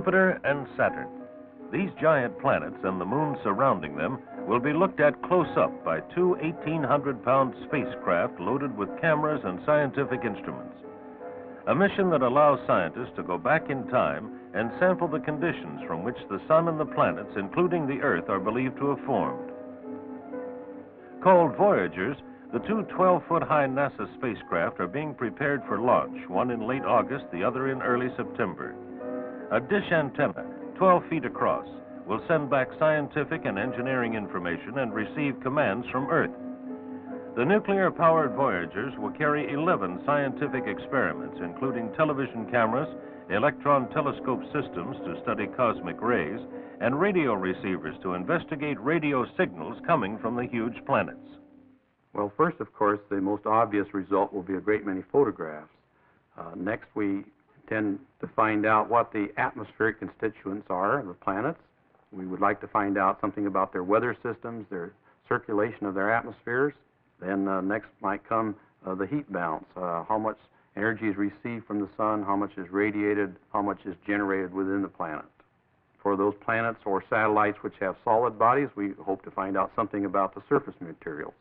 Jupiter and Saturn. These giant planets and the moon surrounding them will be looked at close up by two 1,800-pound spacecraft loaded with cameras and scientific instruments. A mission that allows scientists to go back in time and sample the conditions from which the sun and the planets, including the Earth, are believed to have formed. Called Voyagers, the two 12-foot-high NASA spacecraft are being prepared for launch, one in late August, the other in early September. A dish antenna, 12 feet across, will send back scientific and engineering information and receive commands from Earth. The nuclear-powered Voyagers will carry 11 scientific experiments, including television cameras, electron telescope systems to study cosmic rays, and radio receivers to investigate radio signals coming from the huge planets. Well, first, of course, the most obvious result will be a great many photographs. Next, we intend to find out what the atmospheric constituents are of the planets. We would like to find out something about their weather systems, their circulation of their atmospheres. Then next might come the heat balance, how much energy is received from the sun, how much is radiated, how much is generated within the planet. For those planets or satellites which have solid bodies, we hope to find out something about the surface materials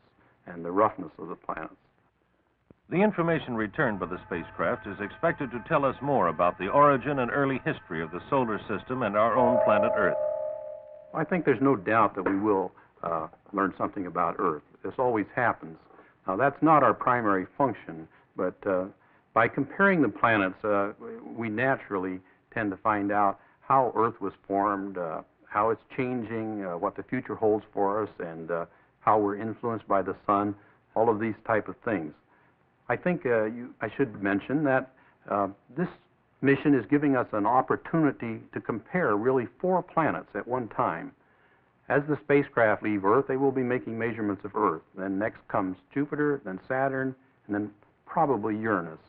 and the roughness of the planets. The information returned by the spacecraft is expected to tell us more about the origin and early history of the solar system and our own planet Earth. I think there's no doubt that we will learn something about Earth. This always happens. Now, that's not our primary function, but by comparing the planets, we naturally tend to find out how Earth was formed, how it's changing, what the future holds for us, and how we're influenced by the sun, all of these type of things. I think I should mention that this mission is giving us an opportunity to compare really 4 planets at one time. As the spacecraft leave Earth, they will be making measurements of Earth. Then next comes Jupiter, then Saturn, and then probably Uranus.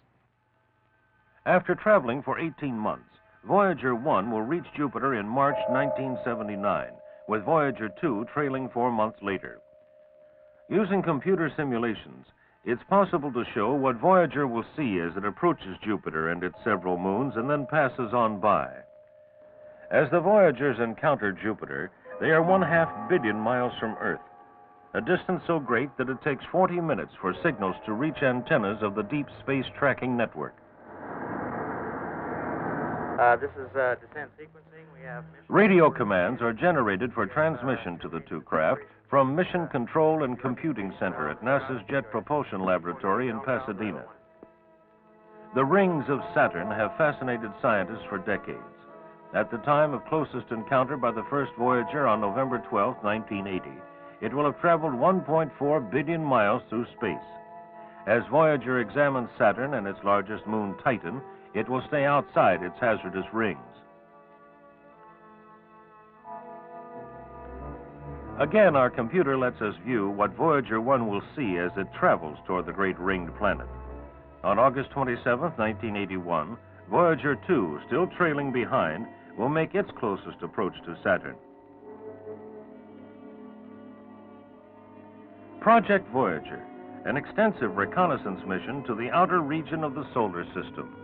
After traveling for 18 months, Voyager 1 will reach Jupiter in March 1979, with Voyager 2 trailing 4 months later. Using computer simulations, it's possible to show what Voyager will see as it approaches Jupiter and its several moons and then passes on by. As the Voyagers encounter Jupiter, they are 1/2 billion miles from Earth, a distance so great that it takes 40 minutes for signals to reach antennas of the Deep Space Tracking Network. This is descent sequencing. We have Radio commands are generated for transmission to the two craft from Mission Control and Computing Center at NASA's Jet Propulsion Laboratory in Pasadena. The rings of Saturn have fascinated scientists for decades. At the time of closest encounter by the first Voyager on November 12, 1980, it will have traveled 1.4 billion miles through space. As Voyager examines Saturn and its largest moon, Titan, it will stay outside its hazardous rings. Again, our computer lets us view what Voyager 1 will see as it travels toward the great ringed planet. On August 27, 1981, Voyager 2, still trailing behind, will make its closest approach to Saturn. Project Voyager, an extensive reconnaissance mission to the outer region of the solar system.